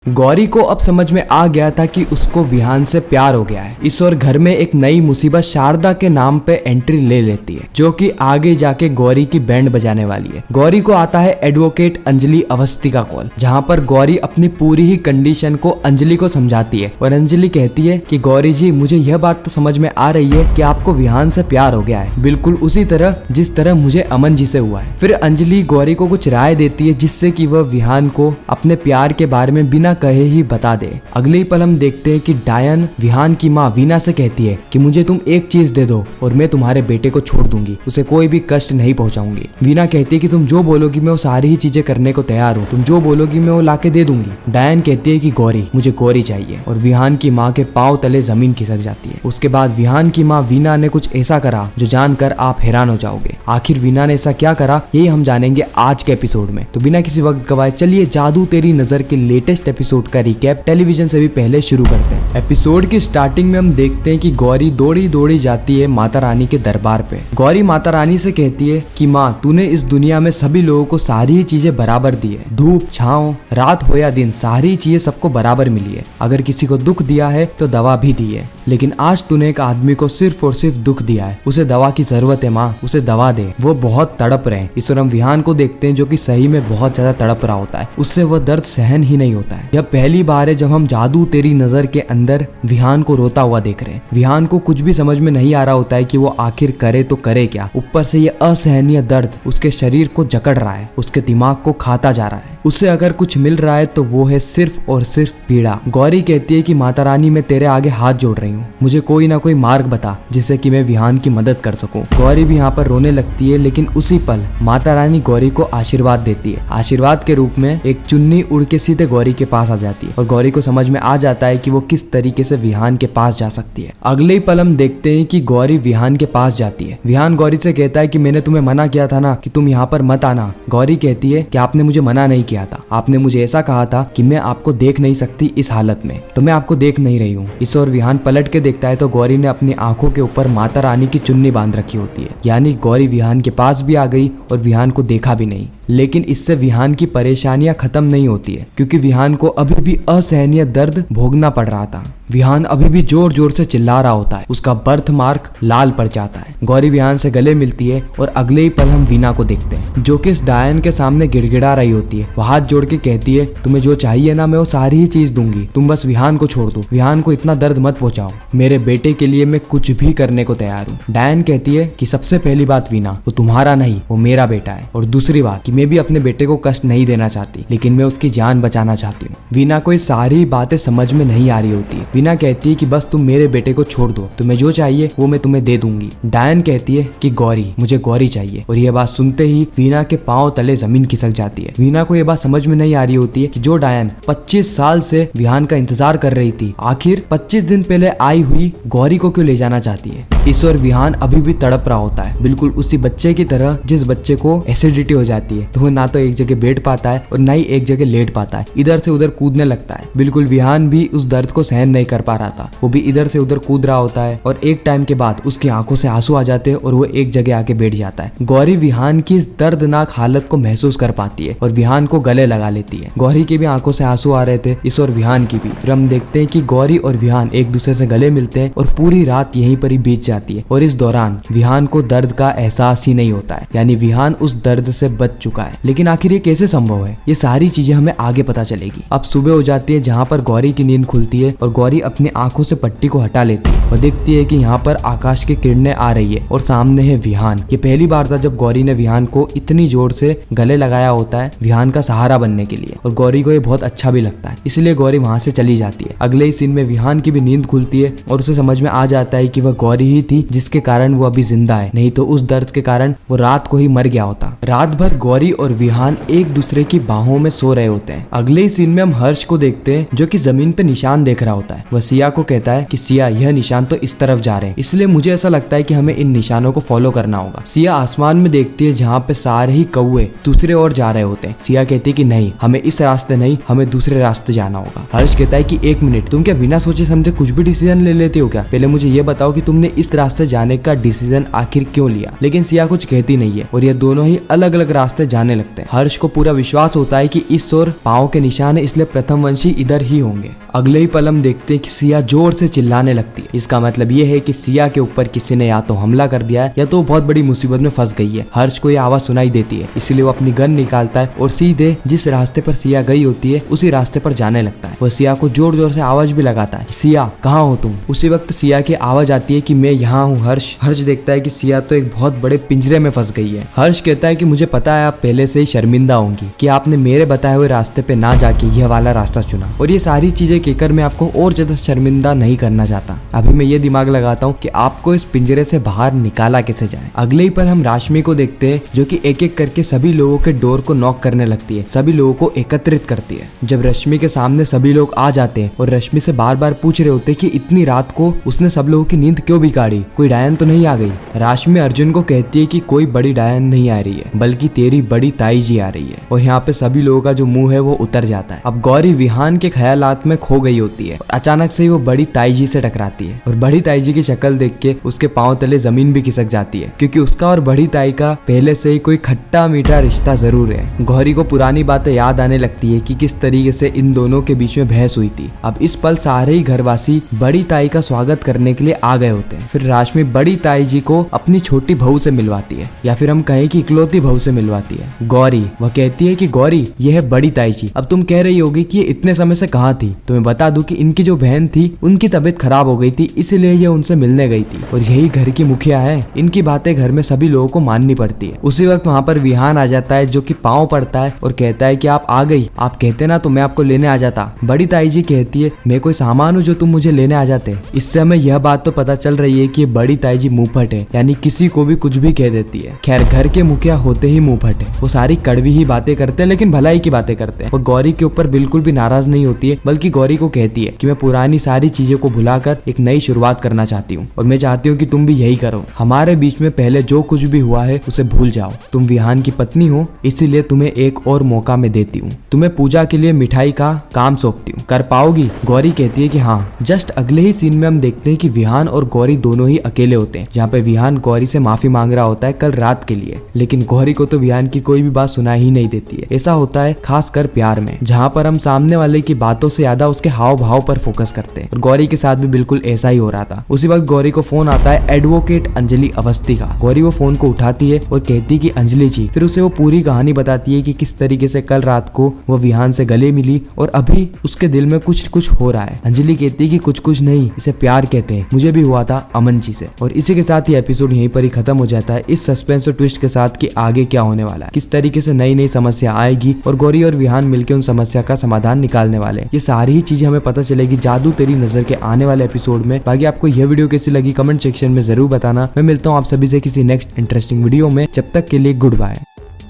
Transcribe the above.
गौरी को अब समझ में आ गया था कि उसको विहान से प्यार हो गया है। इस और घर में एक नई मुसीबत शारदा के नाम पे एंट्री ले लेती है, जो कि आगे जाके गौरी की बैंड बजाने वाली है। गौरी को आता है एडवोकेट अंजलि अवस्थी का कॉल, जहाँ पर गौरी अपनी पूरी ही कंडीशन को अंजलि को समझाती है और अंजलि कहती है कि गौरी जी, मुझे यह बात तो समझ में आ रही है कि आपको विहान से प्यार हो गया है, बिल्कुल उसी तरह जिस तरह मुझे अमन जी से हुआ है। फिर अंजलि गौरी को कुछ राय देती है जिससे कि वह विहान को अपने प्यार के बारे में बिना कहे ही बता दे। अगले ही पल हम देखते हैं कि डायन विहान की माँ वीना से कहती है कि मुझे तुम एक चीज दे दो और मैं तुम्हारे बेटे को छोड़ दूंगी, उसे कोई भी कष्ट नहीं पहुंचाऊंगी। वीना कहती है कि तुम जो बोलोगी मैं वो सारी ही चीजें करने को तैयार हूँ, तुम जो बोलोगी मैं वो लाके दे दूंगी। डायन कहती है कि गौरी, मुझे गौरी चाहिए, और विहान की माँ के पांव तले जमीन खिसक जाती है। उसके बाद विहान की माँ वीना ने कुछ ऐसा करा जो जानकर आप हैरान हो जाओगे। आखिर वीना ने ऐसा क्या करा, यही हम जानेंगे आज के एपिसोड में। तो बिना किसी वक्त गवाए चलिए जादू तेरी नजर के लेटेस्ट एपिसोड का रिकैप टेलीविजन से भी पहले शुरू करते हैं। एपिसोड की स्टार्टिंग में हम देखते हैं कि गौरी दौड़ी दौड़ी जाती है माता रानी के दरबार पे। गौरी माता रानी से कहती है कि माँ, तूने इस दुनिया में सभी लोगों को सारी ही चीजें बराबर दी है, धूप छांव, रात हो या दिन, सारी चीजें सबको बराबर मिली है। अगर किसी को दुख दिया है तो दवा भी दी है, लेकिन आज तूने एक आदमी को सिर्फ और सिर्फ दुख दिया है, उसे दवा की जरूरत है माँ, उसे दवा दे, वो बहुत तड़प रहे हैं। इस और हम विहान को देखते हैं जो कि सही में बहुत ज्यादा तड़प रहा होता है, उससे वह दर्द सहन ही नहीं होता है। यह पहली बार है जब हम जादू तेरी नजर के अंदर विहान को रोता हुआ देख रहे हैं। विहान को कुछ भी समझ में नहीं आ रहा होता है कि वो आखिर करे तो करे क्या। ऊपर से ये असहनीय दर्द उसके शरीर को जकड़ रहा है, उसके दिमाग को खाता जा रहा है। उसे अगर कुछ मिल रहा है तो वो है सिर्फ और सिर्फ पीड़ा। गौरी कहती है कि माता रानी, मैं तेरे आगे हाथ जोड़ रही हूँ, मुझे कोई ना कोई मार्ग बता जिससे कि मैं विहान की मदद कर सकूं। गौरी भी यहाँ पर रोने लगती है, लेकिन उसी पल माता रानी गौरी को आशीर्वाद देती है। आशीर्वाद के रूप में एक चुन्नी उड़ के सीधे गौरी के पास आ जाती है और गौरी को समझ में आ जाता है कि वो किस तरीके से विहान के पास जा सकती है। अगले ही पल हम देखते हैं कि गौरी विहान के पास जाती है। विहान गौरी से कहता है कि मैंने तुम्हें मना किया था ना कि तुम यहाँ पर मत आना। गौरी कहती है कि आपने मुझे मना नहीं किया था, आपने मुझे ऐसा कहा था कि मैं आपको देख नहीं सकती इस हालत में, तो मैं आपको देख नहीं रही हूँ। इस और विहान पलट के देखता है तो गौरी ने अपनी आंखों के ऊपर माता रानी की चुन्नी बांध रखी होती है, यानी गौरी विहान के पास भी आ गई और विहान को देखा भी नहीं। लेकिन इससे विहान की परेशानियां खत्म नहीं होती है, क्योंकि विहान को अभी भी असहनीय दर्द भोगना पड़ रहा था। विहान अभी भी जोर जोर से चिल्ला रहा होता है, उसका बर्थ मार्क लाल पड़ जाता है। गौरी विहान से गले मिलती है और अगले ही पल हम वीना को देखते हैं जो कि इस डायन के सामने गिड़गिड़ा रही होती है। वो हाथ जोड़ के कहती है, तुम्हें जो चाहिए ना, मैं वो सारी ही चीज दूंगी, तुम बस विहान को छोड़ दो, विहान को इतना दर्द मत पहुंचाओ, मेरे बेटे के लिए मैं कुछ भी करने को तैयार हूँ। डायन कहती है कि सबसे पहली बात वीना, वो तुम्हारा नहीं, वो मेरा बेटा है, और दूसरी बात कि मैं भी अपने बेटे को कष्ट नहीं देना चाहती, लेकिन मैं उसकी जान बचाना चाहती हूँ। वीना को ये सारी बातें समझ में नहीं आ रही होती है। वीना कहती है कि बस तुम मेरे बेटे को छोड़ दो, तुम्हें जो चाहिए वो मैं तुम्हें दे दूंगी। डायन कहती है कि गौरी, मुझे गौरी चाहिए, और ये बात सुनते ही वीना के पांव तले जमीन खिसक जाती है। वीना को ये बात समझ में नहीं आ रही होती है कि जो डायन 25 साल से विहान का इंतजार कर रही थी, आखिर 25 दिन पहले आई हुई गौरी को क्यों ले जाना चाहती है। इस और विहान अभी भी तड़प रहा होता है, बिल्कुल उसी बच्चे की तरह जिस बच्चे को एसिडिटी हो जाती है, तो वो ना तो एक जगह बैठ पाता है और ना ही एक जगह लेट पाता है, इधर से उधर कूदने लगता है। बिल्कुल विहान भी उस दर्द को सहन नहीं कर पा रहा था, वो भी इधर से उधर कूद रहा होता है और एक टाइम के बाद उसकी आंखों से आंसू आ जाते हैं और वो एक जगह आके बैठ जाता है। गौरी विहान की इस दर्दनाक हालत को महसूस कर पाती है और विहान को गले लगा लेती है। गौरी की भी आंखों से आंसू आ रहे थे, इस और विहान की भी। फिर हम देखते हैं कि गौरी और विहान एक दूसरे से गले मिलते हैं और पूरी रात यहीं पर ही बीत जाती है, और इस दौरान विहान को दर्द का एहसास ही नहीं होता है, यानी विहान उस दर्द से बच चुका है। लेकिन आखिर ये कैसे संभव है, ये सारी चीजें हमें आगे पता चलेगी। अब सुबह हो जाती है जहाँ पर गौरी की नींद खुलती है और गौरी अपनी आंखों से पट्टी को हटा लेती है और देखती है कि यहाँ पर आकाश की किरणें आ रही है और सामने है विहान। ये पहली बार था जब गौरी ने विहान को इतनी जोर से गले लगाया होता है विहान का सहारा बनने के लिए, और गौरी को ये बहुत अच्छा भी लगता है, इसलिए गौरी वहां से चली जाती है। अगले ही सीन में विहान की भी नींद खुलती है और उसे समझ में आ जाता है कि वह गौरी ही थी जिसके कारण वो अभी जिंदा है, नहीं तो उस दर्द के कारण वो रात को ही मर गया होता। रात भर गौरी और विहान एक दूसरे की बाहों में सो रहे होते हैं। अगले ही सीन में हम हर्ष को देखते हैं जो कि जमीन पे निशान देख रहा होता है। वह सिया को कहता है कि सिया, यह निशान तो इस तरफ जा रहे हैं, इसलिए मुझे ऐसा लगता है कि हमें इन निशानों को फॉलो करना होगा। सिया आसमान में देखती है जहाँ पे सारे ही कौवे दूसरे ओर जा रहे होते हैं। सिया कहती है कि नहीं, हमें इस रास्ते नहीं, हमें दूसरे रास्ते जाना होगा। हर्ष कहता है कि एक मिनट, तुम क्या बिना सोचे समझे कुछ भी डिसीजन ले लेते हो क्या? पहले मुझे ये बताओ कि तुमने इस इस रास्ते जाने का डिसीजन आखिर क्यों लिया। लेकिन सिया कुछ कहती नहीं है और ये दोनों ही अलग अलग रास्ते जाने लगते हैं। हर्ष को पूरा विश्वास होता है कि इस ओर पांव के निशान है, इसलिए प्रथमवंशी इधर ही होंगे। अगले ही पल हम देखते हैं कि सिया जोर से चिल्लाने लगती है। इसका मतलब ये है कि सिया के ऊपर किसी ने या तो हमला कर दिया है या तो बहुत बड़ी मुसीबत में फंस गई है। हर्ष को ये आवाज सुनाई देती है, इसलिए वो अपनी गन निकालता है और सीधे जिस रास्ते पर सिया गई होती है उसी रास्ते पर जाने लगता है। वह सिया को जोर जोर से आवाज भी लगाता है, सिया कहाँ हो तुम। उसी वक्त सिया की आवाज आती है कि मैं यहाँ हूँ हर्ष। हर्ष देखता है कि सिया तो एक बहुत बड़े पिंजरे में फंस गई है। हर्ष कहता है कि मुझे पता है आप पहले से ही शर्मिंदा होंगी कि आपने मेरे बताए हुए रास्ते पे ना जाके यह वाला रास्ता चुना, और ये सारी चीजें कहकर मैं आपको और ज्यादा शर्मिंदा नहीं करना चाहता। अभी मैं ये दिमाग लगाता हूँ कि आपको इस पिंजरे से बाहर निकाला कैसे जाए। अगले ही पल हम राशमी को देखते हैं जो कि एक एक करके सभी लोगों के डोर को नॉक करने लगती है, सभी लोगों को एकत्रित करती है। जब रश्मि के सामने सभी लोग आ जाते हैं और रश्मि से बार बार पूछ रहे होते हैं कि इतनी रात को उसने सब लोगों की नींद क्यों बिगाड़ी, कोई डायन तो नहीं आ गई। राशमि अर्जुन को कहती है कि कोई बड़ी डायन नहीं आ रही है, बल्कि तेरी बड़ी ताई जी आ रही है। और यहाँ पे सभी लोगों का जो मुंह है वो उतर जाता है। अब गौरी विहान के ख्यालात में खो गई होती है। अचानक से ही वो बड़ी ताई जी से टकराती है और बड़ी ताई जी की शक्ल देख के उसके पांव तले जमीन भी खिसक जाती है, क्योंकि उसका और बड़ी ताई का पहले से ही कोई खट्टा मीठा रिश्ता जरूर है। गौरी को पुरानी बातें याद आने लगती है कि किस तरीके से इन दोनों के बीच में बहस हुई थी। अब इस पल सारे ही घरवासी बड़ी ताई का स्वागत करने के लिए आ गए होते हैं। फिर राशमि बड़ी ताई जी को अपनी छोटी बहू से मिलवाती है, या फिर हम कहें कि इकलौती बहू से मिलवाती है। गौरी वह कहती है कि गौरी यह है बड़ी ताई जी। अब तुम कह रही होगी कि ये इतने समय से कहाँ थी। तुम्हें बता दूं कि इनकी जो बहन थी उनकी तबीयत खराब हो गई थी, इसलिए ये उनसे मिलने गई थी, और यही घर की मुखिया है। इनकी बातें घर में सभी लोगों को माननी पड़ती है। उसी वक्त वहाँ पर विहान आ जाता है जो कि पाँव पड़ता है और कहता है कि आप आ गई, आप कहते ना तो मैं आपको लेने आ जाता। बड़ी ताई जी कहती है मैं कोई सामान हूँ जो तुम मुझे लेने आ जाते। इससे हमें यह बात तो पता चल रही है कि बड़ी ताई जी मुंहफट है, यानी किसी को भी कुछ भी कह देती है। खैर घर के मुखिया होते ही मुंहफट है, वो सारी कड़वी ही बातें करते हैं, लेकिन भलाई की बातें करते हैं। वो गौरी के ऊपर बिल्कुल भी नाराज नहीं होती है, बल्कि गौरी को कहती है कि मैं पुरानी सारी चीजों को भुलाकर एक नई शुरुआत करना चाहती हूँ, और मैं चाहती हूँ कि तुम भी यही करो। हमारे बीच में पहले जो कुछ भी हुआ है उसे भूल जाओ। तुम विहान की पत्नी हो, इसीलिए तुम्हें एक और मौका मैं देती हूँ। तुम्हें पूजा के लिए मिठाई का काम सौंपती हूँ, कर पाओगी। गौरी कहती है कि हाँ। जस्ट अगले ही सीन में हम देखते हैं कि विहान और गौरी दोनों ही अकेले होते हैं, जहाँ पे विहान गौरी से माफी मांग रहा होता है कल रात के लिए, लेकिन गौरी को तो विहान की कोई भी बात सुनाई ही नहीं देती है। ऐसा होता है खास कर प्यार में, जहाँ पर हम सामने वाले की बातों से ज्यादा उसके हाव भाव पर फोकस करते हैं, और गौरी के साथ भी बिल्कुल ऐसा ही हो रहा था। उसी वक्त गौरी को फोन आता है एडवोकेट अंजलि अवस्थी का। गौरी वो फोन को उठाती है और कहती है कि अंजलि जी। फिर उसे वो पूरी कहानी बताती है कि किस तरीके से कल रात को वो विहान से गले मिली और अभी उसके दिल में कुछ कुछ हो रहा है। अंजलि कहती है कि कुछ कुछ नहीं, इसे प्यार कहते हैं, मुझे भी हुआ था अमन जी से। और इसी के साथ ही एपिसोड यहीं पर ही खत्म हो जाता है, इस सस्पेंस और ट्विस्ट के साथ कि आगे क्या होने वाला है, किस तरीके से नई नई समस्या आएगी और गौरी और विहान मिलकर उन समस्या का समाधान निकालने वाले हैं। ये सारी ही चीजें हमें पता चलेगी जादू तेरी नजर के आने वाले एपिसोड में। बाकी आपको यह वीडियो कैसी लगी कमेंट सेक्शन में जरूर बताना। मैं मिलता हूँ आप सभी से किसी नेक्स्ट इंटरेस्टिंग वीडियो में, जब तक के लिए गुड बाय।